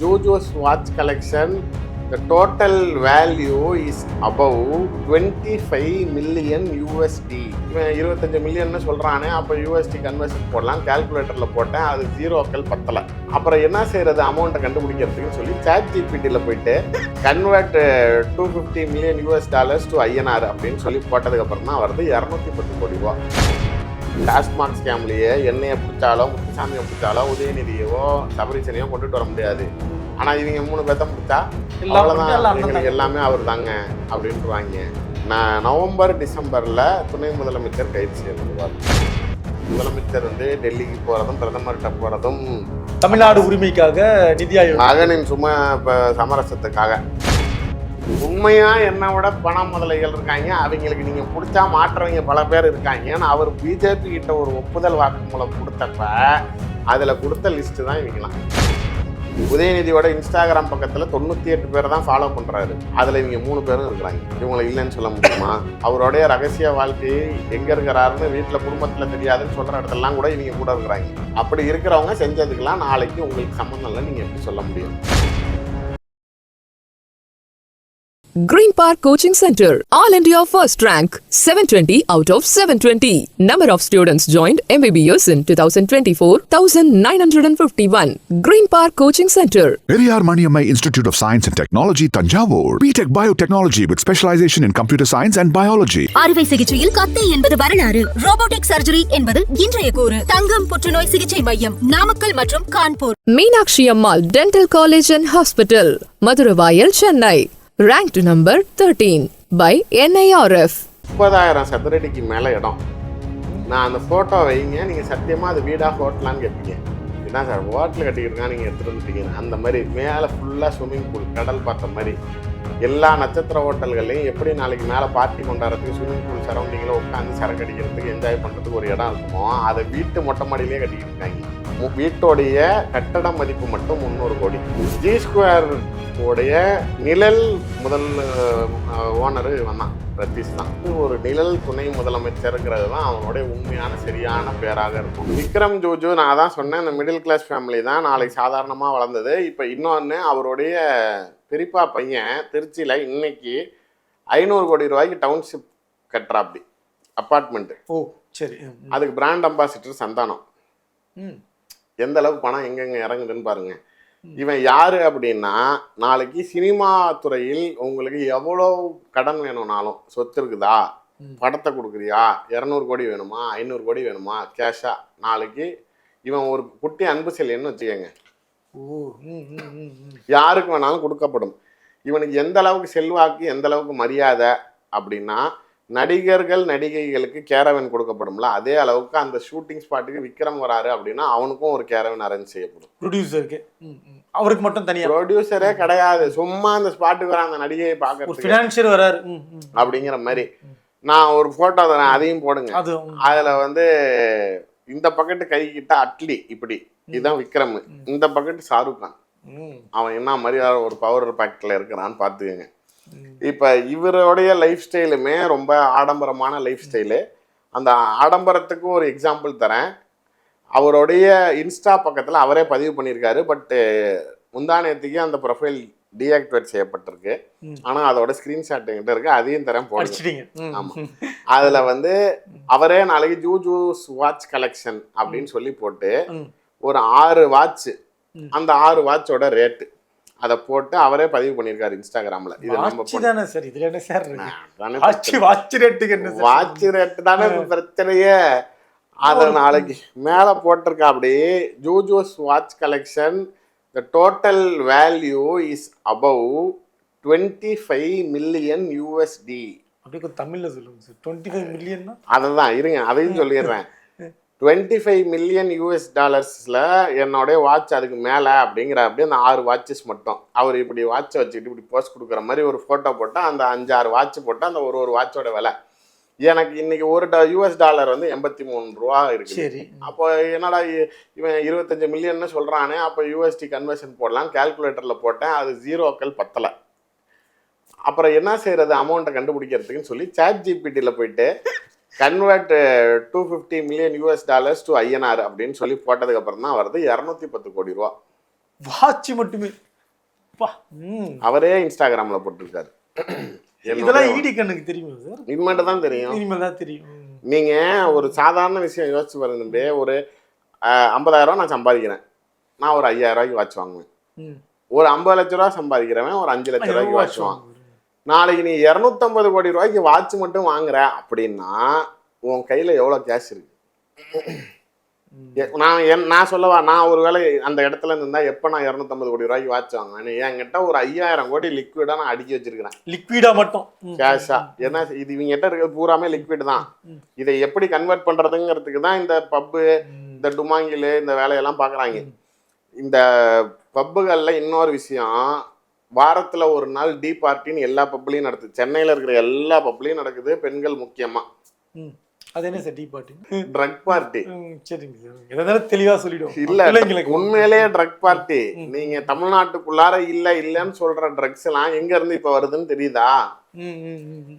Jojo's watch collection, the total value is above 25 million USD. இவன் 25 million சொல்றானே, அப்போ USD conversion போடலாம். கால்குலேட்டரில் போட்டேன், அது ஜீரோக்கள் பத்தலை. அப்புறம் என்ன செய்யறது அமௌண்ட்டை கண்டுபிடிக்கிறதுக்குன்னு சொல்லி சாட் ஜிபிடியில் போயிட்டு convert 250 million US dollars to INR அப்படின்னு சொல்லி போட்டதுக்கப்புறம் தான் வருது 210 கோடி ரூபா. டாஸ்மாக் ஸ்கேம்லேயே என்னையை பிடிச்சாலோ முத்துசாமியை பிடிச்சாலோ உதயநிதியவோ சபரிசனையோ கொண்டுட்டு வர முடியாது. ஆனால் இவங்க 3 பேர்த்த பிடிச்சா அவ்வளோதான், எங்களுக்கு எல்லாமே அவர் தாங்க அப்படின்ட்டுருவாங்க. நான் நவம்பர் டிசம்பரில் துணை முதலமைச்சர் கைது செய்யப்படுவார். முதலமைச்சர் டெல்லிக்கு போகிறதும் பிரதமர்கிட்ட போகிறதும் தமிழ்நாடு உரிமைக்காக, நிதி ஆயோக் மகனின் சும்மா இப்போ சமரசத்துக்காக. உண்மையா என்னை விட பண முதலைகள் இருக்காங்க, அவங்களுக்கு நீங்க பிடிச்சா மாற்றவங்க பல பேர் இருக்காங்க. ஏன்னா அவர் பிஜேபி கிட்ட ஒரு ஒப்புதல் வாக்குமூலம் கொடுத்தப்ப அதுல கொடுத்த லிஸ்ட் தான் இவங்கலாம். உதயநிதியோட இன்ஸ்டாகிராம் பக்கத்துல 98 பேர் தான் ஃபாலோ பண்றாரு. அதுல இவங்க 3 பேரும் இருக்கிறாங்க. இவங்களை இல்லைன்னு சொல்ல முடியுமா? அவருடைய ரகசிய வாழ்க்கை எங்க இருக்கிறாருன்னு வீட்டுல குடும்பத்துல தெரியாதுன்னு சொல்ற இடத்துலாம் கூட இவங்க கூட இருக்கிறாங்க. அப்படி இருக்கிறவங்க செஞ்சதுக்கெல்லாம் நாளைக்கு உங்களுக்கு சம்மந்தம் இல்லை நீங்க எப்படி சொல்ல முடியும்? Green Park Coaching Center, All India First Rank, 720 out of 720. Number of students joined MBBS in 2024, 1951. Green Park Coaching Center. Periyar Maniammai Institute of Science and Technology, Tanjavur. BTech Biotechnology with specialization in computer science and biology. அறுவை சிகிச்சையில் கத்தை என்பது வரலாறு, robotic surgery என்பது இன்றைய கூறு. தங்கம் புற்றுநோய் சிகிச்சை மையம் நாமக்கல் மற்றும் Kanpur. Meenakshi Ammal Dental College and Hospital, Maduravaiyal, Chennai. Ranked number 13 by NIRF. 30,000 சதுரடிக்கு மேலே இடம். நான் அந்த ஃபோட்டோ வைங்க, நீங்கள் சத்தியமாக அது வீடாக ஹோட்டலான்னு கேட்பீங்க. என்ன சார் ஹோட்டல் கட்டிக்கிட்டு நீங்கள் எடுத்துகிட்டு வந்துட்டீங்க. அந்த மாதிரி மேலே ஃபுல்லாக ஸ்விம்மிங் பூல், கடல் பார்த்த மாதிரி. எல்லா நட்சத்திர ஹோட்டல்கள்லையும் எப்படி நாளைக்கு மேலே பார்ட்டி கொண்டாடுறதுக்கு ஸ்விம்மிங் பூல் சரௌண்டிங்கில் உட்காந்து சரக்கு அடிக்கிறதுக்கு என்ஜாய் பண்ணுறதுக்கு ஒரு இடம் இருக்குமோ, அதை வீட்டு மொட்டை மாடியிலே கட்டிக்கிட்டு இருக்காங்க. வீட்டோடைய கட்டட மதிப்பு மட்டும் 300 கோடி. ஜி ஸ்கொயர் உடைய நிழல் முதல் ஓனர் வந்தான், ரத்தீஷ் தான். ஒரு நிழல் துணை முதலமைச்சருங்கிறது தான் அவனுடைய உண்மையான சரியான பேராக இருக்கும். விக்ரம் ஜோஜோ, நான் தான் சொன்னேன், இந்த மிடில் கிளாஸ் ஃபேமிலி தான் நாளைக்கு சாதாரணமாக வளர்ந்தது. இப்போ இன்னொன்று, அவருடைய பெரியப்பா பையன் திருச்சியில் இன்னைக்கு 500 கோடி ரூபாய்க்கு டவுன்ஷிப் கட்டுறாப்படி அப்பார்ட்மெண்ட்டு. ஓ சரி. அதுக்கு பிராண்ட் அம்பாசிடர் சந்தானம். எந்த அளவுக்கு பணம் எங்கெங்கே இறங்குதுன்னு பாருங்க. இவன் யாரு அப்படின்னா, நாளைக்கு சினிமா துறையில் உங்களுக்கு எவ்வளோ கடன் வேணும்னாலும், சொத்து இருக்குதா, படத்தை கொடுக்குறியா, 200 கோடி வேணுமா, 500 கோடி வேணுமா, கேஷா, நாளைக்கு இவன் ஒரு குட்டி அன்பு செல்லின்னு வச்சுக்கோங்க, யாருக்கு வேணாலும் கொடுக்கப்படும். இவனுக்கு எந்த அளவுக்கு செல்வாக்கு, எந்த அளவுக்கு மரியாதை அப்படின்னா, நடிகர்கள் நடிகைகளுக்கு கேரவன் கொடுக்கப்படும்ல, அதே அளவுக்கு அந்த ஷூட்டிங் ஸ்பாட்டுக்கு விக்ரம் வராரு அப்படின்னா அவனுக்கும் ஒரு கேரவன் அரேஞ்ச் செய்யப்படும். ப்ரொடியூசருக்கு, அவருக்கு மட்டும் தனியாக ப்ரொடியூசரே கிடையாது, சும்மா அந்த ஸ்பாட்டுக்கு வர அந்த நடிகையை பார்க்கறதுக்கு ஃபினான்ஷியர் வராரு அப்படிங்கிற மாதிரி. நான் ஒரு ஃபோட்டோ தரேன், அதையும் போடுங்க. அதில் இந்த பக்கெட்டு கை கிட்ட அட்லி இப்படி, இதுதான் விக்ரம். இந்த பக்கெட்டு ஷாருக் கான். அவன் என்ன மாதிரி ஒரு பவர் பேக்கெட்டில் இருக்கிறான்னு பார்த்துக்கங்க. இப்போ இவருடைய லைஃப் ஸ்டைலுமே ரொம்ப ஆடம்பரமான லைஃப் ஸ்டைலு. அந்த ஆடம்பரத்துக்கு ஒரு எக்ஸாம்பிள் தரேன். அவருடைய இன்ஸ்டா பக்கத்தில் அவரே பதிவு பண்ணியிருக்காரு. பட்டு முந்தானத்துக்கு அந்த ப்ரொஃபைல் டீஆக்டிவேட் செய்யப்பட்டிருக்கு. ஆனால் அதோட ஸ்க்ரீன்ஷாட் என்கிட்ட இருக்கு, அதையும் தரேன், போடுங்க. ஆமாம், அதில் அவரே நாளைக்கு ஜூஜூஸ் வாட்ச் கலெக்ஷன் அப்படின்னு சொல்லி போட்டு ஒரு 6 வாட்ச், அந்த 6 வாட்சோட ரேட்டு அதை போட்டு அவரே பதிவு பண்ணியிருக்காரு இன்ஸ்டாகிராம்ல. இது வாட்ச் ரேட்டு தானே பிரச்சனையே. அதை நாளைக்கு மேலே போட்டிருக்கா அப்படி, ஜூஜூஸ் watch collection, the total value is above 25 million USD. அப்படி தமிழ்ல சொல்லுங்க. 25 மில்லியன் அதுதான், இருங்க அதையும் சொல்லிடுறேன். 25 மில்லியன் US டாலர்ஸில் என்னோடைய வாட்ச் அதுக்கு மேலே அப்படிங்கிற அப்படி அந்த 6 வாட்சஸ் மட்டும். அவர் இப்படி வாட்சை வச்சுக்கிட்டு இப்படி போஸ்ட் கொடுக்குற மாதிரி ஒரு ஃபோட்டோ போட்டால் அந்த 5-6 வாட்ச் போட்டால் அந்த ஒரு வாட்சோட விலை எனக்கு இன்னைக்கு ஒரு US டாலர் 83 ரூபா இருக்குது. அப்போ என்னடா இவன் 25 மில்லியன்னு சொல்கிறானே, அப்போ USD கன்வர்ஷன் போடலாம். கால்குலேட்டரில் போட்டேன், அது ஜீரோக்கள் பத்தலை. அப்புறம் என்ன செய்கிறது அமௌண்ட்டை கண்டுபிடிக்கிறதுக்குன்னு சொல்லி சாட் ஜிபிடியில் போயிட்டு convert 250 million US dollars to INR அப்படின்னு சொல்லி போட்டதுக்கப்புறம் தான் வருது 210 கோடி ரூபா. வாட்ச் மட்டுமே அப்பா. அவரே இன்ஸ்டாகிராம்ல போட்டிருக்காரு. இதெல்லாம் ஈடி கண்ணுக்கு தெரியுமா சார்? இனிமேட்டு தான் தெரியும். இனிமேல் தான் தெரியும். நீங்க ஒரு சாதாரண விஷயம் யோசிச்சு பாருங்க. ஒரு 50,000 நான் சம்பாதிக்கிறேன், நான் ஒரு 5,000 ரூபாய்க்கு வாட்ச் வாங்குவேன். ஒரு 50 லட்ச ரூபா சம்பாதிக்கிறவன் ஒரு 5 லட்ச ரூபாய்க்கு வாட்ச் வாங்குவேன். நாளைக்கு நீ 250 கோடி ரூபாய்க்கு வாட்ச் மட்டும் வாங்குற அப்படின்னா உன் கையில எவ்வளவு கேஷ் இருக்கு? நான் சொல்லவா, நான் ஒரு வேளை அந்த இடத்துல இருந்தா எப்ப நான் 250 கோடி ரூபாய்க்கு வாட்ச் வாங்குவேன்? என்கிட்ட ஒரு 5,000 கோடி லிக்விடா நான் அடுக்கி வச்சிருக்கிறேன். லிக்விடா மட்டும் கேஷா. ஏன்னா இது இவங்க கிட்ட இருக்கிறது பூராமே லிக்விட் தான். இதை எப்படி கன்வெர்ட் பண்றதுங்கிறதுக்கு தான் இந்த பப்பு, இந்த டுமாங்கில், இந்த வேலையெல்லாம் பாக்குறாங்க. இந்த பப்புகள்ல இன்னொரு விஷயம், வாரத்துல ஒரு நாள் டீ பார்ட்டின்னு எல்லா பப்லையும் நடக்குது. சென்னையில இருக்கிற எல்லா பப்லையும் நடக்குது, பெண்கள் முக்கியமா. அது என்ன sir tea party? Drug party. சரிங்க சார், எதாவது தெளிவா சொல்லிடுவோம். இல்ல, உண்மையிலேயே ட்ரக் பார்ட்டி. நீங்க தமிழ்நாட்டுக்குள்ளார இல்லன்னு சொல்ற ட்ரக்ஸ் எல்லாம் எங்க இருந்து இப்ப வருதுன்னு தெரியுதா?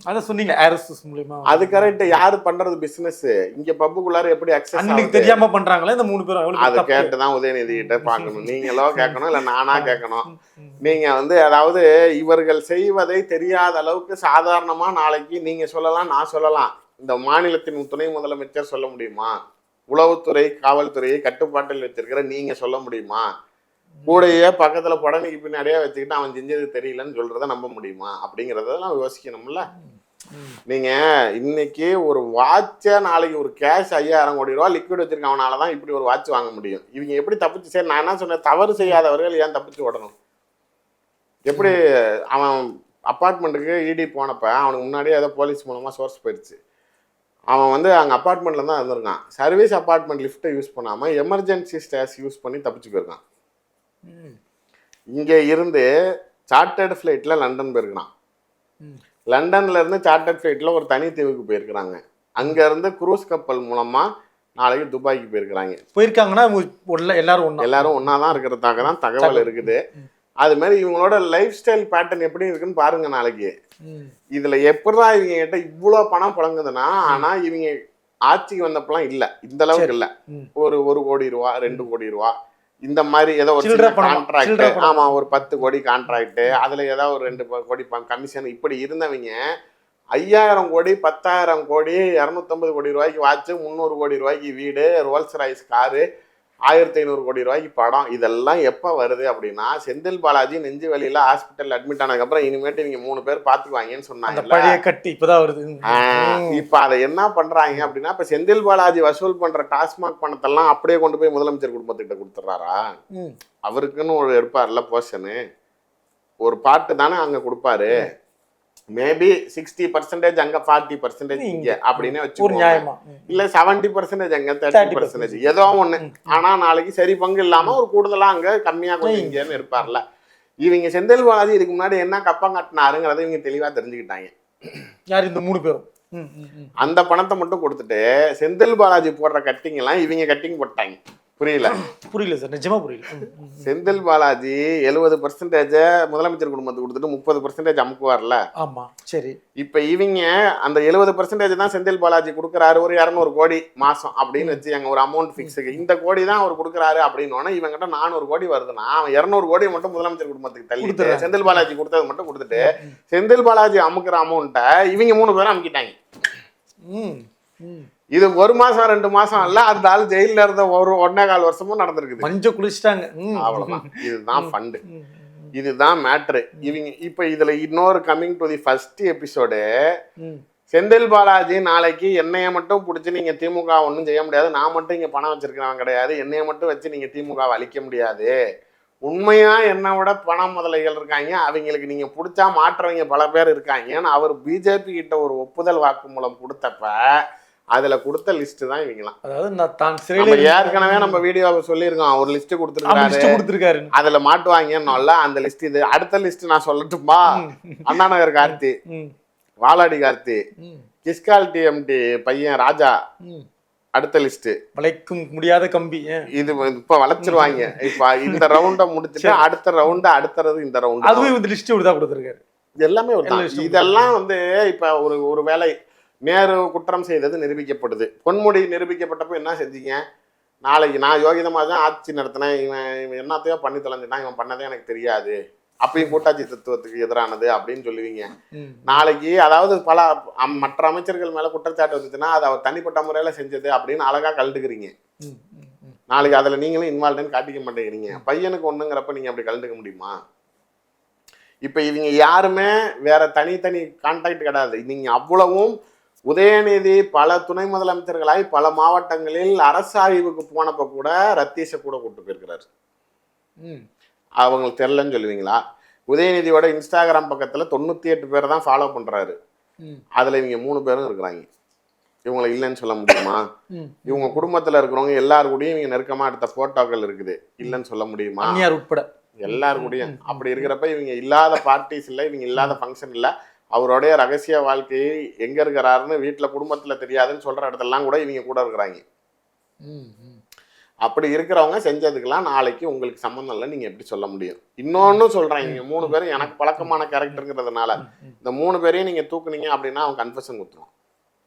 அத சொன்னீங்க ஆர்எஸ்எஸ் மூலமா. அது கரெக்ட். யாரு பண்றது பிசினஸ்? இங்க பப்புக்குள்ளார எப்படி அக்சஸ் அன்னைக்கு தெரியாம பண்றாங்களே இந்த 3 பேரும். அது கேட்டுதான் உதயநிதி கிட்ட பாக்கணும். நீங்களோ கேட்கணும், இல்ல நானா கேட்கணும். நீங்க அதாவது இவர்கள் செய்வதை தெரியாத அளவுக்கு சாதாரணமா நாளைக்கு நீங்க சொல்லலாம், நான் சொல்லலாம். இந்த மாநிலத்தின் துணை முதலமைச்சர் சொல்ல முடியுமா? உளவுத்துறை, காவல்துறையை கட்டுப்பாட்டில் வச்சிருக்கிற நீங்க சொல்ல முடியுமா? கூடையே பக்கத்துல புடனைக்கு பின்னாடியே வச்சுக்கிட்டு அவன் செஞ்சது தெரியலன்னு சொல்றத நம்ப முடியுமா? அப்படிங்கறதெல்லாம் யோசிக்கணும்ல. நீங்க இன்னைக்கு ஒரு வாட்ச, நாளைக்கு ஒரு கேஷ் 5,000 கோடி ரூபாய் லிக்விட் வச்சிருக்கவனாலதான் இப்படி ஒரு வாட்ச் வாங்க முடியும். இவங்க எப்படி தப்பிச்சு? சரி, நான் என்ன சொன்னேன், தவறு செய்யாதவர்கள் ஏன் தப்பிச்சு ஓடணும்? எப்படி அவன் அப்பார்ட்மெண்ட்டுக்கு இடி போனப்ப அவனுக்கு முன்னாடியே ஏதோ போலீஸ் மூலமா சோர்ஸ் போயிடுச்சு. அவன் அங்கே அப்பார்ட்மெண்ட்ல தான் இருந்திருக்கான். சர்வீஸ் அப்பார்ட்மெண்ட் லிஃப்ட்டை யூஸ் பண்ணாமல் எமர்ஜென்சி ஸ்டேர்ஸ் யூஸ் பண்ணி தப்பிச்சு போயிருக்கான். இங்கே இருந்து சார்ட்டர்டு ஃப்ளைட்டில் லண்டன் போயிருக்கிறான். லண்டன்ல இருந்து சார்ட்டர்ட் ஃப்ளைட்டில் ஒரு தனி தீவுக்கு போயிருக்கிறாங்க. அங்கேருந்து குரூஸ் கப்பல் மூலமாக நாளைக்கு துபாய்க்கு போயிருக்காங்கன்னா எல்லாரும் ஒன்றா தான் இருக்கிறதாக தான் தகவல் இருக்குது. அது மாதிரி இவங்களோட லைஃப் ஸ்டைல் பேட்டர்ன் எப்படி இருக்குன்னு பாருங்க நாளைக்கு. இதுல எப்படிதான் இவங்க கிட்ட இவ்வளோ பணம் புழங்குதுன்னா, ஆனா இவங்க ஆட்சிக்கு வந்தப்பெல்லாம் இல்ல, இந்த அளவுக்கு இல்ல. ஒரு 1 கோடி ரூபா, 2 கோடி ரூபா இந்த மாதிரி ஏதோ ஒரு கான்ட்ராக்ட், ஆமா ஒரு 10 கோடி கான்ட்ராக்ட், அதுல ஏதாவது ஒரு 2 கோடி கமிஷன், இப்படி இருந்தவங்க 5,000 கோடி, 10,000 கோடி, 250 கோடி ரூபாய்க்கு வாட்சு, 300 கோடி ரூபாய்க்கு வீடு, ரோல்ஸ் ராய்ஸ் காரு, 1,500 கோடி ரூபாய்க்கு படம். இதெல்லாம் எப்போ வருது அப்படின்னா, செந்தில் பாலாஜி நெஞ்சு வலியில ஹாஸ்பிட்டல் அட்மிட் ஆனதுக்கப்புறம் இனிமேட்டு இவங்க 3 பேர் பாத்துக்குவாங்கன்னு சொன்னாங்க. இப்ப அதை என்ன பண்றாங்க அப்படின்னா, இப்ப செந்தில் பாலாஜி வசூல் பண்ற டாஸ்மாக் பணத்தெல்லாம் அப்படியே கொண்டு போய் முதலமைச்சர் குடும்பத்திட்ட கொடுத்துட்றாரா? அவருக்குன்னு ஒரு எடுப்பார்ல போர்ஷனு, ஒரு பாட்டு தானே அங்க கொடுப்பாரு. மேபி 60% அங்க 40% இங்க அப்படின்னு வச்சுக்கோங்க. இல்ல 70% அங்க 30% ஏதோ ஒண்ணு. ஆனா நாளைக்கு சரி பங்கு இல்லாம ஒரு கூடுதலா அங்க கம்மியா கொஞ்சம் இங்கன்னு இருப்பார்ல. இவங்க செந்தில் பாலாஜி இதுக்கு முன்னாடி என்ன கப்பம் கட்டினாருங்கிறத இவங்க தெளிவா தெரிஞ்சுக்கிட்டாங்க. யார் இந்த 3 பேரும்? அந்த பணத்தை மட்டும் கொடுத்துட்டு செந்தில் பாலாஜி போடுற கட்டிங் எல்லாம் இவங்க கட்டிங் போட்டாங்க. புரியல சார், நிஜமா புரியல. செந்தில் பாலாஜி 70% முதலமைச்சர் குடும்பத்துக்கு கொடுத்துட்டு 30% அமுக்குவார்ல. ஆமா, சரி. இப்ப இவங்க அந்த 70% தான் செந்தில் பாலாஜி கொடுக்குறாரு, ஒரு 200 கோடி மாசம் அப்படின்னு வச்சு அங்க ஒரு அமௌண்ட் பிக்ஸுக்கு இந்த கோடி தான் அவர் கொடுக்குறாரு அப்படின்னு இவங்கிட்ட 400 கோடி வருதுன்னா அவன் 200 கோடி மட்டும் முதலமைச்சர் குடும்பத்துக்கு தள்ளிட்டு செந்தில் பாலாஜி கொடுத்தது மட்டும் கொடுத்துட்டு செந்தில் பாலாஜி அமுக்குற அமௌண்ட்டை இவங்க 3 பேரும் அமுக்கிட்டாங்க. இது 1 மாசம் 2 மாசம் இல்ல, அந்த ஆள் ஜெயில இருந்த 1.25 வருஷமும் நடந்திருக்குது. மஞ்சள் குளிச்சிட்டாங்க, அவ்வளவுதான். இதுதான் ஃபண்டு, இதுதான் மேட்ரு. இவங்க இப்ப இதுல இன்னொரு coming to the first episode, Senthil Balaji நாளைக்கு என்னைய மட்டும் பிடிச்சி நீங்க திமுக ஒன்றும் செய்ய முடியாது, நான் மட்டும் இங்க பணம் வச்சிருக்கிறவன் கிடையாது, என்னைய மட்டும் வச்சு நீங்க திமுகவை அழிக்க முடியாது, உண்மையா என்னை விட பண முதலைகள் இருக்காங்க, அவங்களுக்கு நீங்க பிடிச்சா மாற்றவங்க பல பேர் இருக்காங்கன்னு அவர் பிஜேபி கிட்ட ஒரு ஒப்புதல் வாக்குமூலம் கொடுத்தப்ப அதுல கொடுத்த லிஸ்ட் தான் இவங்கலாம். அதாவது ஏற்கனவே நம்ம வீடியோவை சொல்லியிருக்கோம், ஒரு லிஸ்ட் கொடுத்துருக்காரு, அதுல மாட்டுவாங்கன்னு. அந்த லிஸ்ட் இது. அடுத்த லிஸ்ட் நான் சொல்லட்டுமா? அண்ணா நகர் கார்த்தி, வாலாடி கார்த்தி, கிஸ்கால் டிஎம்டி பையன் ராஜா, அடுத்த லிஸ்ட். வளைக்கும் முடியாத கம்பி இது இப்ப வளைச்சிருவாங்க. இப்ப இந்த ரவுண்ட முடிச்சுட்டு அடுத்த ரவுண்ட், அடுத்தது இந்த ரவுண்ட். அதுவும் இந்த லிஸ்ட் கொடுத்துருக்காரு. எல்லாமே இதெல்லாம் இப்ப ஒரு வேலை நேரு குற்றம் செய்தது நிரூபிக்கப்படுது. பொன்முடி நிரூபிக்கப்பட்டப்போ என்ன செஞ்சீங்க? நாளைக்கு நான் யோகிதமாக தான் ஆட்சி நடத்தினேன், இவன் என்னத்தையோ பண்ணி தொலைஞ்சிட்டான், இவன் பண்ணதே எனக்கு தெரியாது அப்பயும் கூட்டாட்சி தத்துவத்துக்கு எதிரானது அப்படின்னு சொல்லுவீங்க. ம். நாளைக்கு அதாவது பல மற்ற அமைச்சர்கள் மேல குற்றச்சாட்டு வந்துச்சுன்னா அது அவர் தனிப்பட்ட முறையில செஞ்சது அப்படின்னு அழகா கலந்துக்கிறீங்க. ம், ம், ம். நாளைக்கு அதுல நீங்களும் இன்வால்வ்டுன்னு காட்டிக்க மாட்டேங்கிறீங்க. பையனுக்கு ஒண்ணுங்கிறப்ப நீங்க அப்படி கலந்துக்க முடியுமா? இப்ப இவங்க யாருமே வேற தனித்தனி கான்டாக்ட் கிடையாது. நீங்க அவ்வளவும் உதயநிதி பல துணை முதலமைச்சர்களாய் பல மாவட்டங்களில் அரசு ஆய்வுக்கு போனப்ப கூட ரத்தீஷை கூட கூப்பிட்டு போயிருக்கிறாரு. ம். அவங்களுக்கு தெரிலன்னு சொல்லுவீங்களா? உதயநிதியோட இன்ஸ்டாகிராம் பக்கத்துல 98 பேர் தான் ஃபாலோ பண்றாரு. ம். அதுல இவங்க 3 பேரும் இருக்கிறாங்க. இவங்களை இல்லைன்னு சொல்ல முடியுமா? ம். இவங்க குடும்பத்துல இருக்கிறவங்க எல்லாரு கூடயும் இவங்க நெருக்கமா எடுத்த போட்டோக்கள் இருக்குது, இல்லைன்னு சொல்ல முடியுமா? அந்நியார் உட்பட எல்லாரு கூடயும். அப்படி இருக்கிறப்ப இவங்க இல்லாத பார்ட்டிஸ் இல்லை, இவங்க இல்லாத ஃபங்க்ஷன் இல்லை. அவருடைய ரகசிய வாழ்க்கையை எங்க இருக்கிறாருன்னு வீட்டுல குடும்பத்துல தெரியாதுன்னு சொல்ற இடத்துலலாம் கூட இவங்க கூட இருக்கிறாங்க. ம், ம். அப்படி இருக்கிறவங்க செஞ்சதுக்கெல்லாம் நாளைக்கு உங்களுக்கு சம்மந்தம் இல்லை நீங்க எப்படி சொல்ல முடியும்? இன்னொன்னு சொல்றேன், இவங்க 3 பேரும் எனக்கு பழக்கமான கேரக்டருங்கிறதுனால இந்த 3 பேரையும் நீங்க தூக்குனீங்க அப்படின்னா அவங்க கன்ஃபெஷன் கொடுத்துரும்.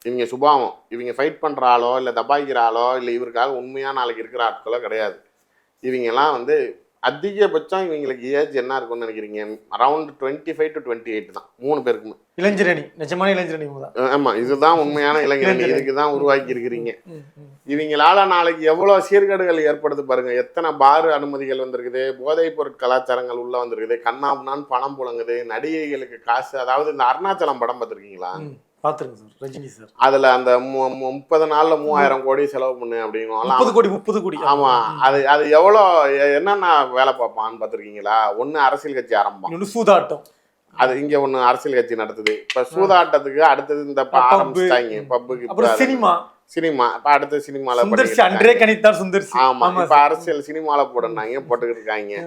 இவங்க சுபாவம், இவங்க ஃபைட் பண்ற ஆளோ இல்லை தபாய்க்கிற ஆளோ இல்லை இவருக்காக உண்மையா நாளைக்கு இருக்கிற ஆட்களோ கிடையாது. இவங்கெல்லாம் வந்து அதிகபட்சம் இவங்களுக்கு ஏஜ் என்ன இருக்கும்னு நினைக்கிறீங்க? அரௌண்ட் 25 to 28 தான் 3 பேருக்குமே. இளைஞரணி, நிஜமான இளைஞரணி தான். ஆமா, இதுதான் உண்மையான இளைஞரணி. இதுக்கு தான் உருவாக்கி இருக்கிறீங்க. ம், ம். இவங்களால நாளைக்கு எவ்வளவு சீர்கேடுகள் ஏற்படுது பாருங்க. எத்தனை பார் அனுமதிகள் வந்திருக்குது, போதைப் பொருட் கலாச்சாரங்கள் உள்ள வந்திருக்குது, கண்ணாம்னான்னு பணம் புழங்குது, நடிகைகளுக்கு காசு. அதாவது இந்த அருணாச்சலம் படம் பார்த்துருக்கீங்களா? பாத்துருங்க சார், ரஜினி சார். அதுல அந்த 30 நாள்ல 3000 கோடி செலவு பண்ணு அப்படின்னு 30 கோடி. ஆமா, அது எவ்வளோ என்னென்ன வேலை பார்ப்பான்னு பார்த்துருக்கீங்களா? ஒண்ணு அரசியல் கட்சி ஆரம்பம், சூதாட்டம். அது இங்க ஒண்ணு அரசியல் கட்சி நடத்துது. இப்ப சூதாட்டத்துக்கு அடுத்தது இந்த ஆரம்பிச்சிட்டாங்க பப்புக்கு. அப்புறம் சினிமா இப்ப அடுத்து சினிமால அன்றே கணித்தார் சுந்தர்சி. ஆமா, இப்ப அரசியல் சினிமால போட்டுக்கிட்டு இருக்காங்க.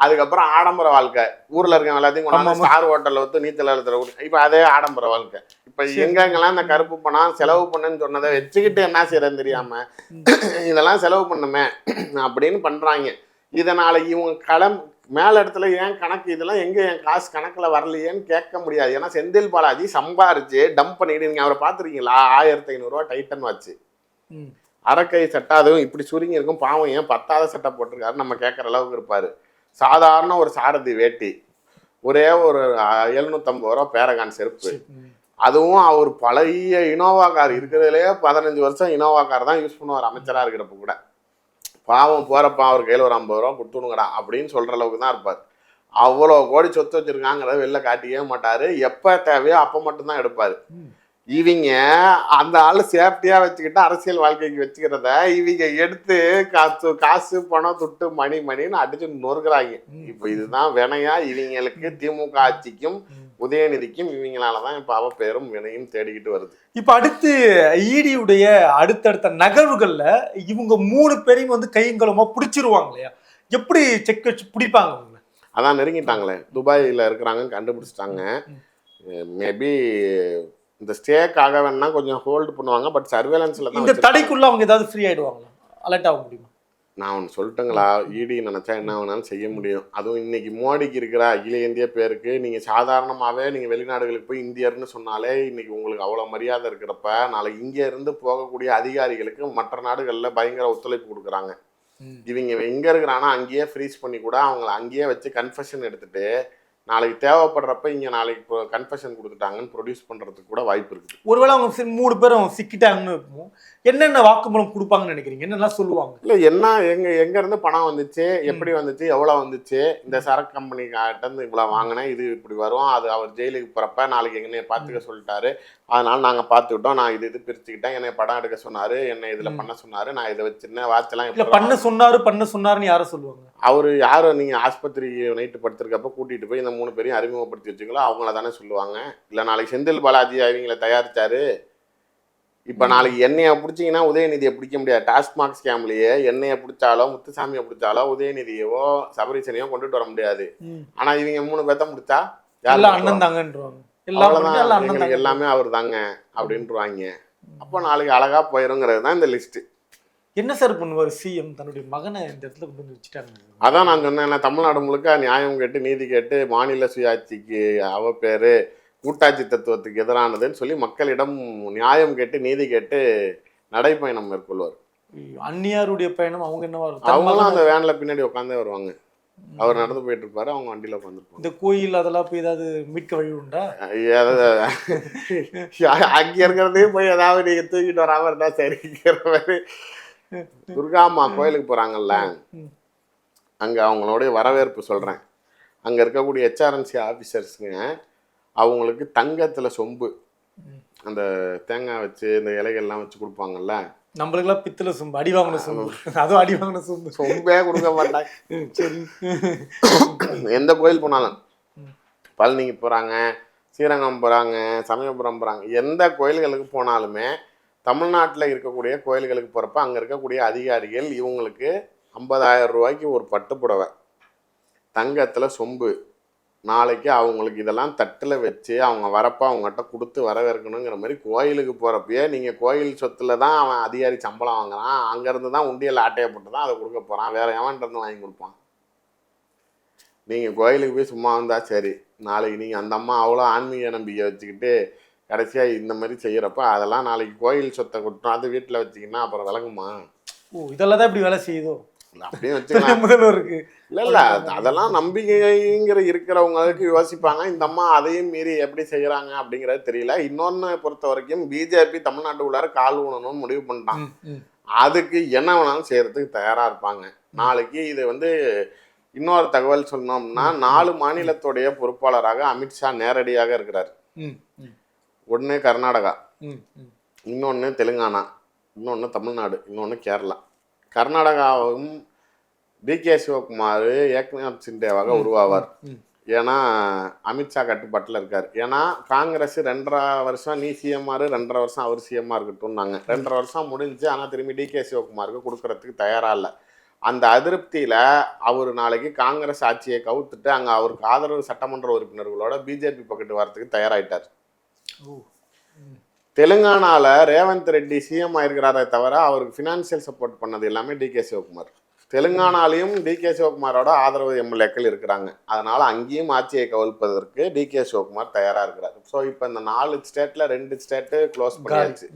அதுக்கப்புறம் ஆடம்பர வாழ்க்கை, ஊர்ல இருக்க எல்லாத்தையும் கொண்டாந்து ஸ்டார் ஹோட்டல்ல வந்து நீச்சல் இப்ப அதே ஆடம்பர வாழ்க்கை. இப்ப எங்கெங்கெல்லாம் இந்த கருப்பு பணம் செலவு பண்ணுன்னு சொன்னதை வச்சுக்கிட்டு என்ன செய்யறதுன்னு தெரியாம இதெல்லாம் செலவு பண்ணுமே அப்படின்னு பண்றாங்க. இதை நாளைக்கு இவங்க மேல இடத்துல ஏன் கணக்கு இதெல்லாம் எங்க என் காசு கணக்குல வரலையேன்னு கேட்க முடியாது. ஏன்னா செந்தில் பாலாஜி சம்பாரிச்சு டம்ப் பண்ணிட்டு, நீங்க அவரை பாத்துருக்கீங்களா? 1500 ரூபா டைட்டன் வாட்ச், அரைக்கை சட்டை, அதுவும் இப்படி சுருங்கி இருக்கும். பாவம் ஏன் 10வது சட்டை போட்டிருக்காரு நம்ம கேட்கற அளவுக்கு இருப்பாரு. சாதாரண ஒரு சாரதி வேட்டி, ஒரே ஒரு 750 ரூபா பேரகான் செருப்பு. அதுவும் அவர் பழைய இனோவா கார், இருக்கிறதுலே 15 வருஷம் இனோவா கார் தான் யூஸ் பண்ணுவார் அமைச்சரா இருக்கிறப்ப கூட. பாவம் போறப்பா அவர் கையில் ஒரு 50 ரூபா கொடுத்துடுங்கடா அப்படின்னு சொல்ற அளவுக்கு தான் இருப்பார். அவ்வளோ கோடி சொத்து வச்சிருக்காங்கிறத வெளில காட்டிக்கவே மாட்டாரு. எப்போ தேவையோ அப்போ மட்டும்தான் எடுப்பாரு. இவங்க அந்த ஆளு சேஃப்டியா வச்சுக்கிட்டு அரசியல் வாழ்க்கைக்கு வச்சுக்கிறத இவங்க எடுத்து காசு பணம் துட்டு மணின்னு அடிச்சு நொறுக்குறாங்க. இப்ப இதுதான் வினையா இவங்களுக்கு, திமுக ஆட்சிக்கும் உதயநிதிக்கும் இவங்களாலதான் இப்ப அவ பேரும் வினையும் தேடிக்கிட்டு வருது. இப்ப அடுத்து ஈடியுடைய அடுத்தடுத்த நகர்வுகள்ல இவங்க 3 பேரையும் வந்து கையங்கலமா பிடிச்சிருவாங்க இல்லையா? எப்படி செக் வச்சு பிடிப்பாங்க? அதான் நெருங்கிட்டாங்களே, துபாயில இருக்கிறாங்கன்னு கண்டுபிடிச்சிட்டாங்க. மேபி இந்த ஸ்டேக்காக வேணா கொஞ்சம் ஹோல்டு பண்ணுவாங்க. பட் சர்வேலன்ஸ்ல தான் இந்த தடைக்குள்ள அவங்க ஏதாவது ஃப்ரீ ஆயிடுவாங்களா? அலர்ட் ஆக முடியுமா? நான் ஒன்று சொல்லட்டுங்களா, இடி நினைச்சா என்ன வேணாலும் செய்ய முடியும். அதுவும் இன்னைக்கு மோடிக்கு இருக்கிற அகில இந்திய பேருக்கு நீங்கள் சாதாரணமாகவே நீங்கள் வெளிநாடுகளுக்கு போய் இந்தியர்னு சொன்னாலே இன்னைக்கு உங்களுக்கு அவ்வளோ மரியாதை இருக்கிறப்ப, நாளைக்கு இங்கே இருந்து போகக்கூடிய அதிகாரிகளுக்கு மற்ற நாடுகளில் பயங்கர ஒத்துழைப்பு கொடுக்குறாங்க. இவங்க எங்கே இருக்கிறாங்கன்னா அங்கேயே ஃப்ரீஸ் பண்ணி கூட அவங்கள அங்கேயே வச்சு கன்ஃபெஷன் எடுத்துட்டு நாளைக்கு தேவைப்படுறப்ப இங்கே நாளைக்கு இப்போ கன்ஃபெஷன் கொடுத்துட்டாங்கன்னு ப்ரொடியூஸ் பண்ணுறதுக்கு கூட வாய்ப்பு இருக்குது. ஒருவேளை அவங்க 3 பேரும் சிக்கிட்டாங்கன்னு இருக்கும், என்னென்ன வாக்குமூலம் கொடுப்பாங்கன்னு நினைக்கிறீங்க? என்னெல்லாம் சொல்லுவாங்க? இல்லை, என்ன எங்கேருந்து பணம் வந்துச்சு, எப்படி வந்துச்சு, எவ்வளோ வந்துச்சு, இந்த சரக்கு கம்பெனிக்கிட்டேருந்து இவ்வளோ வாங்கினேன், இது இப்படி வரும், அது அவர் ஜெயிலுக்கு போகிறப்ப நாளைக்கு என்னை பார்த்துக்க சொல்லிட்டாரு, அதனால நாங்கள் பார்த்துக்கிட்டோம், நான் இது பிரிச்சுக்கிட்டேன், என்னை படம் எடுக்க சொன்னார், என்னை இதில் பண்ண சொன்னார், நான் இதை வச்சிருந்தேன், வாட்செல்லாம் இல்லை பண்ண சொன்னாருன்னு யாரும் சொல்லுவாங்க? அவர் யாரும் நீங்கள் ஆஸ்பத்திரி நைட்டு படுத்திருக்கப்ப கூட்டிகிட்டு போய் இந்த 3 பேரையும் அறிமுகப்படுத்தி வச்சுங்களோ அவங்கள தானே சொல்லுவாங்க. இல்லை நாளைக்கு செந்தில் பாலாஜி அவங்கள தயாரிச்சாரு. இப்போ நாளைக்கு எண்ணெயை பிடிச்சிங்கன்னா உதயநிதியை பிடிக்க முடியாது. டாஸ்மாக் ஸ்கேம்லேயே எண்ணெயை பிடிச்சாலோ முத்துசாமியை பிடிச்சாலோ உதயநிதியவோ சபரீசனையோ கொண்டுட்டு வர முடியாது. ஆனால் இவங்க 3 பேர்த்த முடிச்சா யாரும் அண்ணன் தாங்கன்றாங்க, எல்லாமே அவர் தாங்க அப்படின்ட்டுருவாங்க. அப்போ நாளைக்கு அழகா போயிருங்கிறது தான் இந்த லிஸ்ட்டு. என்ன சார் பண்ணுவார் சிஎம்? தன்னுடைய மகனை இந்த இடத்துல கொண்டு வந்து வச்சுட்டாங்க. அதான் நான் சொன்னேன், தமிழ்நாடு முழுக்க நியாயம் கேட்டு நீதி கேட்டு மாநில சுயாட்சிக்கு அவ பேரு கூட்டாட்சி தத்துவத்துக்கு எதிரானதுன்னு சொல்லி மக்களிடம் நியாயம் கேட்டு நீதி கேட்டு நடைப்பயணம் மேற்கொள்வார். அந்நியாருடைய பயணம் அவங்க என்னவா இருக்கும்? அவங்களும் அந்த வேன்ல பின்னாடி உட்காந்தே வருவாங்க. அவர் நடந்து போயிட்டு இருப்பாரு, அவங்க வண்டியில உட்காந்துருப்பாங்க. இந்த கோயில் அதெல்லாம் போய் ஏதாவது மீட்க வழி உண்டா? அங்க இருக்கிறதே போய் ஏதாவது நீங்க தூக்கிட்டு வராம இருந்தா சரிங்கிற மாதிரி. துர்காம்மா கோயிலுக்கு போறாங்கல்ல, அங்க அவங்களுடைய வரவேற்பு சொல்றேன். அங்க இருக்கக்கூடிய HRNC ஆபீசர்ஸுங்க அவங்களுக்கு தங்கத்துல சொம்பு, அந்த தேங்காய் வச்சு இந்த இலைகள்லாம் வச்சு கொடுப்பாங்கல்ல, நம்மளுக்கெல்லாம் பித்தளை சொம்பு, அடி வாங்கின சொம்பு, அதுவும் அடி வாங்கின சொம்பு, சொம்பே கொடுக்க மாட்டாங்க. சரி. எந்த கோயில் போனாலும், பழனிக்கு போறாங்க, ஸ்ரீரங்கம் போறாங்க, சமயபுரம் போறாங்க, எந்த கோயில்களுக்கு போனாலுமே தமிழ்நாட்டில் இருக்கக்கூடிய கோயில்களுக்கு போகிறப்ப அங்கே இருக்கக்கூடிய அதிகாரிகள் இவங்களுக்கு 50,000 ரூபாய்க்கு ஒரு பட்டுப்புடவை, தங்கத்தில் சொம்பு, நாளைக்கு அவங்களுக்கு இதெல்லாம் தட்டில் வச்சு அவங்க வரப்போ அவங்ககிட்ட கொடுத்து வரவேற்கணுங்கிற மாதிரி கோயிலுக்கு போகிறப்பயே நீங்கள் கோயில் சொத்துல தான் அவன் அதிகாரி சம்பளம் வாங்குறான், அங்கேருந்து தான் உண்டியல் ஆட்டையை போட்டு தான் அதை கொடுக்க போகிறான், வேறு எவன்கிட்ட வாங்கி கொடுப்பான். நீங்கள் கோயிலுக்கு போய் சும்மா வந்தால் சரி, நாளைக்கு நீங்கள் அந்த அம்மா அவ்வளோ ஆன்மீக நம்பிக்கை வச்சுக்கிட்டு கடைசியாக இந்த மாதிரி செய்கிறப்ப அதெல்லாம் நாளைக்கு கோயில் சொத்தை கொடுத்தோம் அது வீட்டில் வச்சிங்கன்னா அப்புறம் விளங்குமா? ஓ, இதெல்லாம் தான் இப்படி வேலை செய்யுதோ அப்படியே வச்சுக்கலாம் முதல்வருக்கு. இல்லை அதெல்லாம் நம்பிக்கைங்கிற இருக்கிறவங்களுக்கு யோசிப்பாங்க. இந்த அம்மா அதையும் மீறி எப்படி செய்கிறாங்க அப்படிங்கிறது தெரியல. இன்னொன்று பொறுத்த வரைக்கும் பிஜேபி தமிழ்நாட்டுக்குள்ளார கால் ஊனணும்னு முடிவு பண்ணிட்டான். அதுக்கு என்ன வேணாலும் செய்கிறதுக்கு தயாராக இருப்பாங்க. நாளைக்கு இது இன்னொரு தகவல் சொன்னோம்னா 4 மாநிலத்துடைய பொறுப்பாளராக அமித்ஷா நேரடியாக இருக்கிறார். ஒன்று கர்நாடகா, இன்னொன்று தெலுங்கானா, இன்னொன்று தமிழ்நாடு, இன்னொன்று கேரளா. கர்நாடகாவும் DK சிவகுமார் ஏக்நாத் சிண்டேவாக உருவாவார். ஏன்னா அமித்ஷா கட்டுப்பாட்டில் இருக்கார். ஏன்னா காங்கிரஸ் 2.5 வருஷம் நீ சிஎம்ஆர், 2.5 வருஷம் அவர் சிஎம்ஆர் இருக்கட்டும்னாங்க. 2.5 வருஷம் முடிஞ்சு, ஆனால் திரும்பி DK சிவகுமாருக்கு கொடுக்கறதுக்கு தயாராக இல்லை. அந்த அதிருப்தியில் அவர் நாளைக்கு காங்கிரஸ் ஆட்சியை கவுத்துட்டு அங்கே அவருக்கு ஆதரவு சட்டமன்ற உறுப்பினர்களோட பிஜேபி பக்கத்து வரத்துக்கு தயாராகிட்டார். தெலுங்கானால ரேவந்த் ரெட்டி சிஎம் ஆயிருக்கிறாரே தவிர அவருக்கு ஃபினான்சியல் சப்போர்ட் பண்ணது எல்லாமே DK சிவகுமார். தெலுங்கானாலையும் DK சிவகுமாரோட ஆதரவு எம்எல்ஏக்கள் இருக்கிறாங்க. அதனால அங்கேயும் ஆட்சியை கவிழ்ப்பதற்கு DK சிவகுமார் தயாராக இருக்கிறார். ஸோ இப்போ இந்த 4 ஸ்டேட்ல 2 ஸ்டேட்டு க்ளோஸ் பண்ணியாச்சு,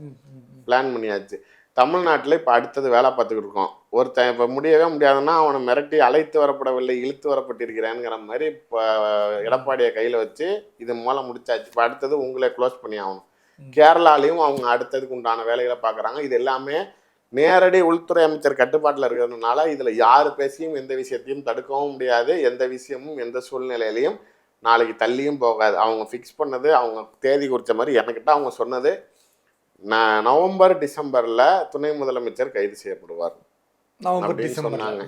பிளான் பண்ணியாச்சு. தமிழ்நாட்டில் இப்போ அடுத்தது வேலை பார்த்துக்கிட்டு இருக்கோம். ஒருத்தன் இப்போ முடியவே முடியாதுன்னா அவனை மிரட்டி அழைத்து வரப்படவில்லை இழுத்து வரப்பட்டிருக்கிறேங்கிற மாதிரி இப்போ எடப்பாடியை கையில் வச்சு இது மூலம் முடிச்சாச்சு. இப்போ அடுத்தது உங்களே க்ளோஸ் பண்ணி ஆகணும். கேரளாலையும் அவங்க அடுத்ததுக்கு உண்டான வேலைகளை பார்க்குறாங்க. இது எல்லாமே நேரடி உள்துறை அமைச்சர் கட்டுப்பாட்டில் இருக்கிறதுனால இதில் யார் பேசியும் எந்த விஷயத்தையும் தடுக்கவும் முடியாது. எந்த விஷயமும் எந்த சூழ்நிலையிலையும் நாளைக்கு தள்ளியும் போகாது. அவங்க ஃபிக்ஸ் பண்ணது, அவங்க தேதி குறித்த மாதிரி எனக்கிட்ட அவங்க சொன்னது நவம்பர் டிசம்பரில் துணை முதலமைச்சர் கைது செய்யப்படுவார் அப்படின்னு சொன்னாங்க.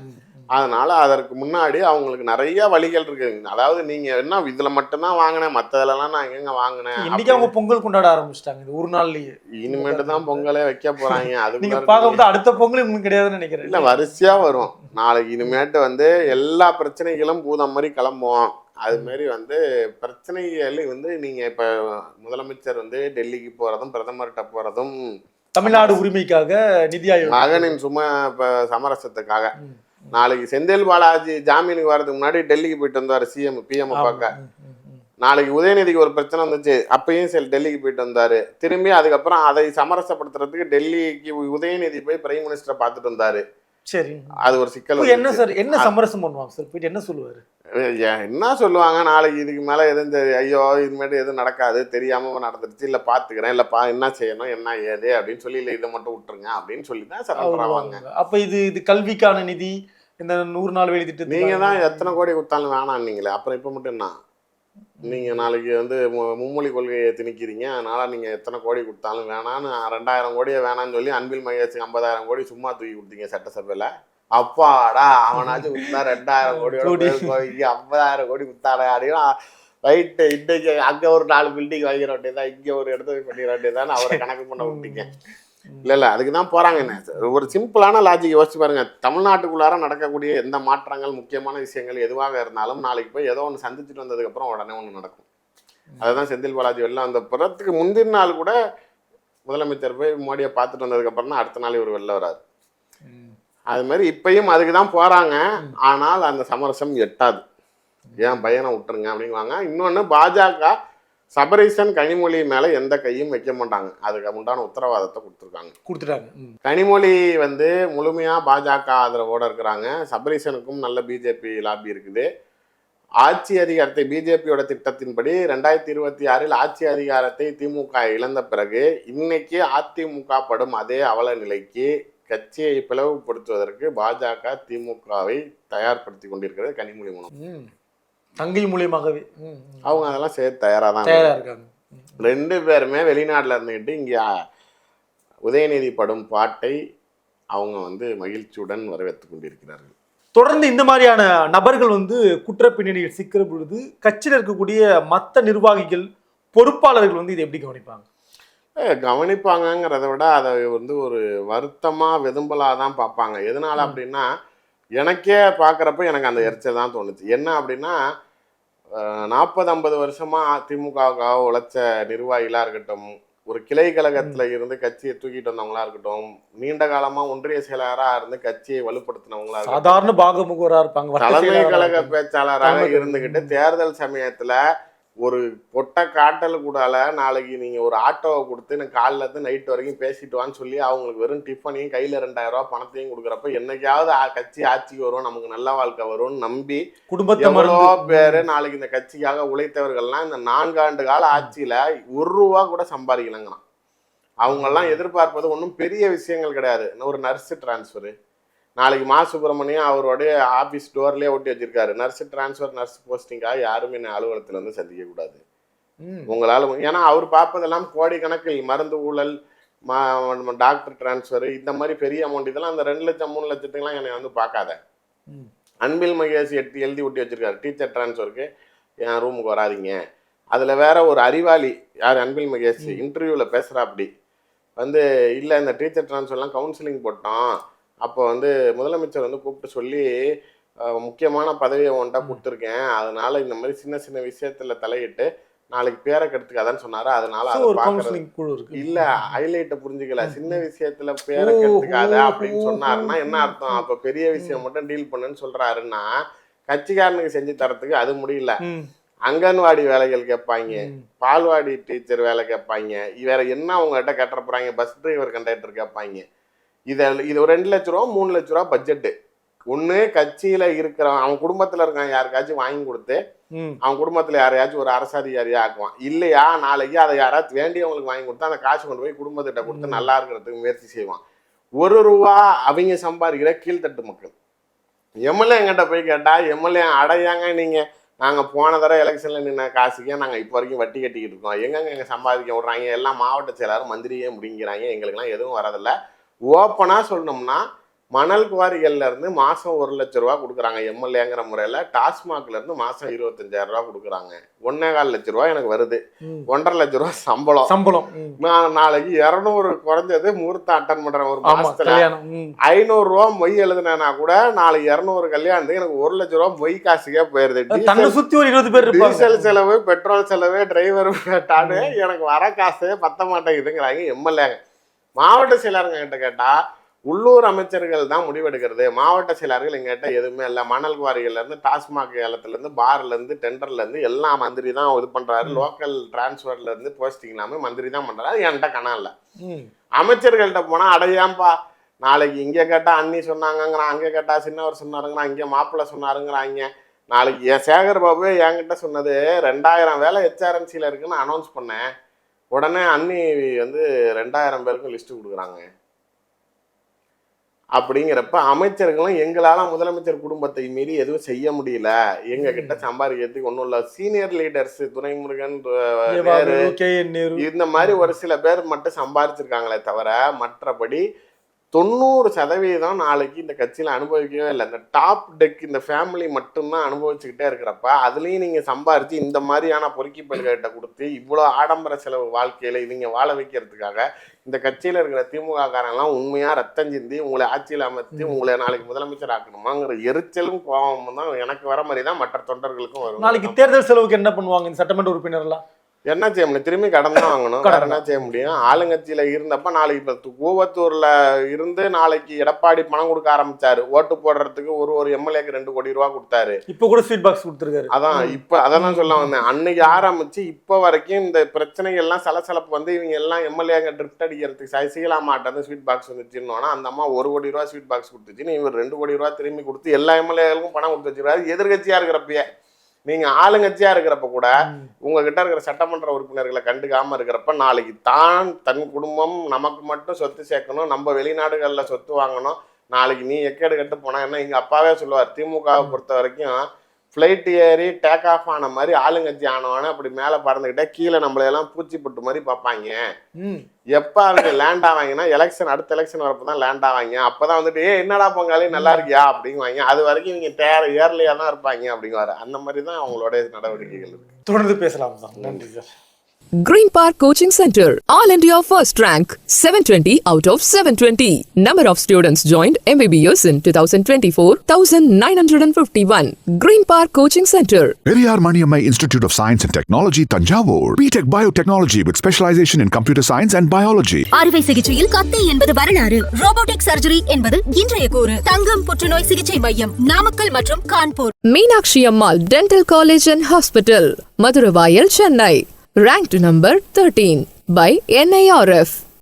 அதனால அதற்கு முன்னாடி அவங்களுக்கு நிறைய வழிகள் இருக்குங்க. அதாவது நீங்க என்ன இதுல மட்டும்தான் வாங்கினேன், மற்றதுலலாம் நான் எங்க வாங்கினேன். இன்னைக்கு அவங்க பொங்கல் கொண்டாட ஆரம்பிச்சிட்டாங்க இது ஒரு நாள்லயே. இனிமேட்டு தான் பொங்கலே வைக்க போறாங்க. அது நீங்க பார்க்கும்போது அடுத்த பொங்கல் உங்களுக்கு கிடையாதுன்னு நினைக்கிறேன். இல்ல வரிசையா வரும். நாளைக்கு இனிமேட்டு எல்லா பிரச்சனைகளும் பூதம் மாதிரி கிளம்புவோம். அது மாதிரி பிரச்சனைகள் நீங்க இப்ப முதலமைச்சர் டெல்லிக்கு போறதும் பிரதமர்கிட்ட போறதும் தமிழ்நாடு உரிமைக்காக, நிதி ஆயோக் மகனின் சும்மா இப்ப சமரசத்துக்காக. நாளைக்கு செந்தில் பாலாஜி ஜாமீனுக்கு வர்றதுக்கு முன்னாடி டெல்லிக்கு போயிட்டு வந்தார் PM பார்க்க. நாளைக்கு உதயநிதிக்கு ஒரு பிரச்சனை வந்துச்சு, அப்பயும் டெல்லிக்கு போயிட்டு வந்தாரு. திரும்பி அதுக்கப்புறம் அதை சமரசப்படுத்துறதுக்கு டெல்லிக்கு உதயநிதி போய் பிரைம் மினிஸ்டரை பார்த்துட்டு வந்தாரு. சரி, அது ஒரு சிக்கல். என்ன சார், என்ன சமரசம் பண்ணுவாங்க சார்? போயிட்டு என்ன சொல்லுவாரு? என்ன சொல்லுவாங்க, நாளைக்கு இதுக்கு மேல எதுவும் ஐயோ இதுமேட்டு எதுவும் நடக்காது, தெரியாம நடந்துருச்சு, இல்ல பாத்துக்கிறேன், இல்லப்பா என்ன செய்யணும் என்ன ஏது அப்படின்னு சொல்லி, இல்ல இதை மட்டும் விட்டுருங்க அப்படின்னு சொல்லி தான் சரண்டர் ஆவாங்க. அப்ப இது கல்விக்கான நிதி, இந்த 100 நாள் வேலை திட்டம் நீங்க தான் எத்தனை கோடி கொடுத்தாலும் வேணாம் நீங்களே. அப்புறம் இப்ப மட்டும் என்ன, நீங்க நாளைக்கு மும்மொழி கொள்கையை திணிக்கிறீங்க, அதனால நீங்க எத்தனை கோடி கொடுத்தாலும் வேணான்னு 2000 கோடியை வேணான்னு சொல்லி அன்பில் மகேஷ் 50,000 கோடி சும்மா தூக்கி கொடுத்தீங்க சட்டசபையில. அப்பாடா அவனாச்சும் கொடுத்தா 2000 கோடியோட 50,000 கோடி கொடுத்தாரு அப்படின்னா ரைட்டு. இன்னைக்கு அங்க ஒரு 4 பில்டிங் வாங்கிட வேண்டியதான், இங்க ஒரு இடத்துல பண்ணிட வேண்டியதான் அவரை கணக்கு பண்ண விட்டீங்க. இல்ல அதுக்கு தான் போறாங்க. என்ன ஒரு சிம்பிளான லாஜிக் யோசிச்சு பாருங்க. தமிழ்நாட்டுக்குள்ளார நடக்கக்கூடிய எந்த மாற்றங்கள், முக்கியமான விஷயங்கள் எதுவாக இருந்தாலும் நாளைக்கு போய் ஏதோ ஒன்று சந்திச்சுட்டு வந்ததுக்கு அப்புறம் உடனே ஒன்று நடக்கும். அதுதான் செந்தில் பாலாஜி வெளில அந்த புறத்துக்கு முந்தின நாள் கூட முதலமைச்சர் போய் மோடியை பார்த்துட்டு வந்ததுக்கு அப்புறம் தான் அடுத்த நாள் இவர் வெளில வராது. அது மாதிரி இப்பயும் அதுக்கு தான் போறாங்க. ஆனால் அந்த சமரசம் எட்டாது. ஏன் பையனை விட்டுருங்க அப்படிங்குவாங்க. இன்னொன்று பாஜக சபரீசன் கனிமொழி மேல எந்த கையும் வைக்க மாட்டாங்க, அதுக்கு உண்டான உத்தரவாதத்தை கொடுத்துட்டாங்க. கனிமொழி வந்து முழுமையா பாஜக ஆதரவோட இருக்கிறாங்க. சபரீசனுக்கும் நல்ல பிஜேபி லாபி இருக்குது. ஆட்சி அதிகாரத்தை பிஜேபியோட திட்டத்தின்படி 2026 ஆட்சி அதிகாரத்தை திமுக இழந்த பிறகு இன்னைக்கு அதிமுக படும் அதே அவல நிலைக்கு கட்சியை பிளவுபடுத்துவதற்கு பாஜக திமுகவை தயார்படுத்தி கொண்டிருக்கிறது கனிமொழி மூலம். தங்கை மூலியமாகவே அவங்க அதெல்லாம் சேர்த்து தயாரா தான் இருக்காங்க. 2 பேருமே வெளிநாட்டுல இருந்துகிட்டு இங்க உதயநிதி படும் பாட்டை அவங்க வந்து மகிழ்ச்சியுடன் வரவேற்றுக் கொண்டிருக்கிறார்கள். தொடர்ந்து இந்த மாதிரியான நபர்கள் வந்து குற்ற பின்னணியில் சிக்கிற பொழுது கட்சியில் இருக்கக்கூடிய மற்ற நிர்வாகிகள் பொறுப்பாளர்கள் வந்து இதை எப்படி கவனிப்பாங்க? கவனிப்பாங்கங்கிறத விட அதை வந்து ஒரு வருத்தமா வெதும்பலா தான் பார்ப்பாங்க. எதனால அப்படின்னா, எனக்கே பார்க்குறப்ப எனக்கு அந்த எரிச்சல் தான் தோணுச்சு. என்ன அப்படின்னா, 40-50 வருஷமா திமுகவுக்காக உழைச்ச நிர்வாகிகளா இருக்கட்டும், ஒரு கிளை கழகத்துல இருந்து கட்சியை தூக்கிட்டு வந்தவங்களா இருக்கட்டும், நீண்ட காலமா ஒன்றிய செயலாளரா இருந்து கட்சியை வலுப்படுத்தினவங்களா சாதாரண பாகமுகரா இருப்பாங்க, தலைமை கழக பேச்சாளராக இருந்துகிட்டு தேர்தல் சமயத்துல ஒரு பொட்டை காட்டல் கூடால நாளைக்கு நீங்க ஒரு ஆட்டோவை கொடுத்து எனக்கு காலைல இருந்து நைட் வரைக்கும் பேசிட்டு வான்னு சொல்லி அவங்களுக்கு வெறும் டிஃபனையும் கையில 2000 ரூபாய் பணத்தையும் கொடுக்குறப்ப என்னைக்காவது கட்சி ஆட்சிக்கு வரும், நமக்கு நல்ல வாழ்க்கை வரும்னு நம்பி எவ்வளோ பேரு நாளைக்கு இந்த கட்சிக்காக உழைத்தவர்கள்லாம் இந்த 4 ஆண்டு கால ஆட்சியில 1 ரூபா கூட சம்பாதிக்கலங்கண்ணா. அவங்கெல்லாம் எதிர்பார்ப்பது ஒன்றும் பெரிய விஷயங்கள் கிடையாது. ஒரு நர்ஸு டிரான்ஸ்ஃபரு, நாளைக்கு மா சுப்பிரமணியம் அவருடைய ஆஃபீஸ் டோர்லேயே ஒட்டி வச்சிருக்காரு, நர்ஸு டிரான்ஸ்ஃபர், நர்ஸ் போஸ்டிங்காக யாருமே அலுவலகத்தில் வந்து சந்திக்கக்கூடாது உங்களால். ஏன்னா அவர் பார்ப்பதெல்லாம் கோடிக்கணக்கில் மருந்து ஊழல், டாக்டர் டிரான்ஸ்ஃபரு, இந்த மாதிரி பெரிய அமௌண்ட், இதெல்லாம் அந்த 2 லட்சம் 3 லட்சத்துக்கெல்லாம் என்னை வந்து பார்க்காத. அன்பில் மகேஷ் எழுதி ஒட்டி வச்சிருக்காரு, டீச்சர் டிரான்ஸ்ஃபருக்கு என் ரூமுக்கு வராதிங்க. அதில் வேற ஒரு அறிவாளி யார் அன்பில் மகேஷ் இன்டர்வியூவில் பேசுகிறா, அப்படி வந்து இல்லை இந்த டீச்சர் டிரான்ஸ்ஃபர்லாம் கவுன்சிலிங் போட்டோம், அப்போ வந்து முதலமைச்சர் வந்து கூப்பிட்டு சொல்லி முக்கியமான பதவியை ஒன்றை கொடுத்துருக்கேன், அதனால இந்த மாதிரி சின்ன சின்ன விஷயத்துல தலையிட்டு நாளைக்கு பேரை கெடுத்துக்காதான்னு சொன்னாரு. அதனால அதை பார்க்கறது இல்ல, ஹைலைட்டை புரிஞ்சுக்கல. சின்ன விஷயத்துல பேரை கெடுத்துக்காத அப்படின்னு சொன்னாருன்னா என்ன அர்த்தம்? அப்ப பெரிய விஷயம் மட்டும் டீல் பண்ணுன்னு சொல்றாருன்னா கட்சிக்காரனுக்கு செஞ்சு தரத்துக்கு அது முடியல. அங்கன்வாடி வேலைகள் கேட்பாங்க, பால்வாடி டீச்சர் வேலை கேட்பாங்க, வேற என்ன அவங்ககிட்ட கட்ட போறாங்க, பஸ் டிரைவர் கண்டக்டர் கேட்பாங்க. இது 2 லட்ச ரூபா 3 லட்ச ரூபா பட்ஜெட்டு. ஒண்ணு கட்சியில இருக்கிறவன் அவன் குடும்பத்துல இருக்கான் யாருக்காச்சும் வாங்கி கொடுத்து அவன் குடும்பத்துல யாரையாச்சும் ஒரு அரசு அதிகாரியா ஆக்குவான். இல்லையா நாளைக்கு அதை யாராச்சும் வேண்டியவங்களுக்கு வாங்கி கொடுத்தா அந்த காசு கொண்டு போய் குடும்பத்திட்ட கொடுத்து நல்லா இருக்கிறதுக்கு முயற்சி செய்வான். 1 ரூபா அவங்க சம்பாதிக்கிற கீழ்த்தட்டு மக்கள். எம்எல்ஏ எங்கிட்ட போய் கேட்டா, எம்எல்ஏ அடையாங்க நீங்க, நாங்க போன தடவை எலெக்ஷன்ல நின்ன காசுக்கே நாங்க இப்போ வரைக்கும் வட்டி கட்டிக்கிட்டு இருக்கோம், எங்க சம்பாதிக்க விடுறாங்க, எல்லாம் மாவட்ட செயலாளர் மந்திரியே முடிங்கிறாங்க, எங்களுக்கெல்லாம் எதுவும் வரதில்லை. ஓப்பனா சொல்லணும்னா மணல் குவாரிகள்ல இருந்து மாசம் 1 லட்ச ரூபா கொடுக்குறாங்க எம்எல்ஏங்கிற முறையில, டாஸ்மாக்ல இருந்து மாசம் 25,000 ரூபா கொடுக்குறாங்க. 1.25 லட்ச ரூபா எனக்கு வருது, 1.5 லட்ச ரூபா சம்பளம். நான் நாளைக்கு 200 குறைஞ்சது முகூர்த்தம் அட்டன் பண்றேன் ஒரு மாசத்துல, 500 ரூபா மொய் எழுதுனா கூட நாளைக்கு 200 கல்யாணத்துக்கு எனக்கு 1 லட்ச ரூபா மொய் காசுக்கே போயிருது. டீசல் செலவு, பெட்ரோல் செலவு, டிரைவர் கேட்டான்னு எனக்கு வர காசே பத்த மாட்டேங்குதுங்கிறாங்க எம்எல்ஏ. மாவட்ட செயலாளருங்க கிட்ட கேட்டா உள்ளூர் அமைச்சர்கள் தான் முடிவெடுக்கிறது, மாவட்ட செயலாளர்கள் எங்கிட்ட எதுவுமே இல்லை. மணல் குவாரிகள்ல இருந்து டாஸ்மாக் ஏலத்துல இருந்து பார்ல இருந்து டெண்டர்ல இருந்து எல்லாம் மந்திரி தான் இது பண்றாரு. லோக்கல் டிரான்ஸ்பர்ல இருந்து போஸ்டிங் எல்லாமே மந்திரி தான் பண்றாரு. என்கிட்ட கணம் இல்லை. அமைச்சர்கள்ட்ட போனா அடையாம்பா, நாளைக்கு இங்க கேட்டா அண்ணி சொன்னாங்கிறான், அங்க கேட்டா சின்னவர் சொன்னாருங்கிறான், இங்க மாப்பிள்ளை சொன்னாருங்கிறாங்க. நாளைக்கு என் சேகர் பாபு என்கிட்ட சொன்னது 2000 வேலை ஹெச்ஆர்என்சில இருக்குன்னு அனௌன்ஸ் பண்ணேன். உடனே அண்ணி வந்து 2000 பேருக்கும் லிஸ்ட் கொடுக்குறாங்க. அப்படிங்கிறப்ப அமைச்சர்களும் எங்களால முதலமைச்சர் குடும்பத்தை மீறி எதுவும் செய்ய முடியல, எங்க கிட்ட சம்பாதிக்கிறதுக்கு ஒன்றும் இல்லை. சீனியர் லீடர்ஸ் துரைமுருகன் இந்த மாதிரி ஒரு சில பேர் மட்டும் சம்பாதிச்சிருக்காங்களே தவிர மற்றபடி 90% நாளைக்கு இந்த கட்சியில அனுபவிக்கவே இல்லை. இந்த டாப் டெக் இந்த ஃபேமிலி மட்டும்தான் அனுபவிச்சுக்கிட்டே இருக்கிறப்ப அதுலயும் நீங்க சம்பாரிச்சு இந்த மாதிரியான பொறுக்கி பயிர்கிட்ட கொடுத்து இவ்வளோ ஆடம்பர செலவு வாழ்க்கையில இவங்க வாழ வைக்கிறதுக்காக இந்த கட்சியில இருக்கிற திமுக காரங்கெல்லாம் உண்மையா ரத்தம் சிந்தி உங்களை ஆட்சியில் அமைத்து உங்களை நாளைக்கு முதலமைச்சர் ஆக்கணுமாங்கிற எரிச்சலும் கோபமும் தான் எனக்கு வர மாதிரி தான் மற்ற தொண்டர்களுக்கும் வரும். நாளைக்கு தேர்தல் செலவுக்கு என்ன பண்ணுவாங்க இந்த சட்டமன்ற உறுப்பினர்லாம்? என்ன செய்ய முடியும், திரும்பி கடன் தான் வாங்கணும், வேற என்ன செய்ய முடியும். ஆளுங்கட்சியில இருந்தப்ப நாளைக்கு இப்ப கூவத்தூர்ல இருந்து நாளைக்கு எடப்பாடி பணம் கொடுக்க ஆரம்பிச்சாரு, ஓட்டு போடுறதுக்கு ஒரு எம்எல்ஏக்கு 2 கோடி ரூபாய் கொடுத்தாரு. இப்ப கூட ஸ்வீட் பாக்ஸ் கொடுத்துருக்காரு. அதான் இப்ப அதான் சொல்ல வந்தேன், அன்னைக்கு ஆரம்பிச்சு இப்ப வரைக்கும் இந்த பிரச்சனைகள் எல்லாம் சலசலப்பு வந்து இவங்க எல்லாம் எம்எல்ஏங்க ட்ரிப்ட் அடிக்கிறதுக்கு சசிகலா மாட்டேன் ஸ்வீட் பாக்ஸ் வந்துச்சுன்னா அந்த அம்மா 1 கோடி ரூபாய் ஸ்வீட் பாக்ஸ் கொடுத்துச்சு, இவர் 2 கோடி ரூபாய் திரும்பி கொடுத்து எல்லா எம்எல்ஏகளுக்கும் பணம் கொடுத்து வச்சிருக்காரு. எதிர்கட்சியா இருக்கிறப்பயே நீங்க ஆளுங்கட்சியா இருக்கிறப்ப கூட உங்ககிட்ட இருக்கிற சட்டமன்ற உறுப்பினர்களை கண்டுக்காம இருக்கிறப்ப நாளைக்கு தன் குடும்பம் நமக்கு மட்டும் சொத்து சேர்க்கணும், நம்ம வெளிநாடுகள்ல சொத்து வாங்கணும், நாளைக்கு நீ எக்கேடு கட்டு போனா என்ன. எங்க அப்பாவே சொல்லுவார், திமுகவை பொறுத்த வரைக்கும் ஃப்ளைட் ஏறி டேக் ஆஃப் ஆன மாதிரி ஆளுங்கட்சி ஆனவானு அப்படி மேலே பறந்துக்கிட்டே கீழே நம்மளையெல்லாம் பூச்சி புட்டு மாதிரி பார்ப்பாங்க. எப்போ அவங்க லேண்ட் ஆவாங்கன்னா அடுத்த எலெக்ஷன் வரப்போ தான் லேண்ட் ஆவாங்க. அப்போதான் வந்துட்டு என்னடா பொங்காலே நல்லா இருக்கியா அப்படிங்குவாங்க. அது வரைக்கும் இவங்க ஏர்லியாக தான் இருப்பாங்க அப்படிங்குவாரு. அந்த மாதிரி தான் அவங்களோட நடவடிக்கைகள் இருக்கு. தொடர்ந்து பேசலாம் தான். நன்றி sir. Green Park Coaching Center, All India first rank, 720 out of 720. Number of students joined MBBS in 2024, 1951. Green Park Coaching Center. Periyar Maniammai Institute of Science and Technology, Tanjavur. BTech Biotechnology with specialization in computer science and biology. அறுவை சிகிச்சையில் கத்தை என்பது வரலாறு, robotic surgery என்பது இன்றைய கூறு. தங்கம் புற்றுநோய் சிகிச்சை மையம், நாமக்கல் மற்றும் Kanpur. Meenakshi Ammal Dental College and Hospital, Maduravaiyal, Chennai. Ranked number 13 by NIRF.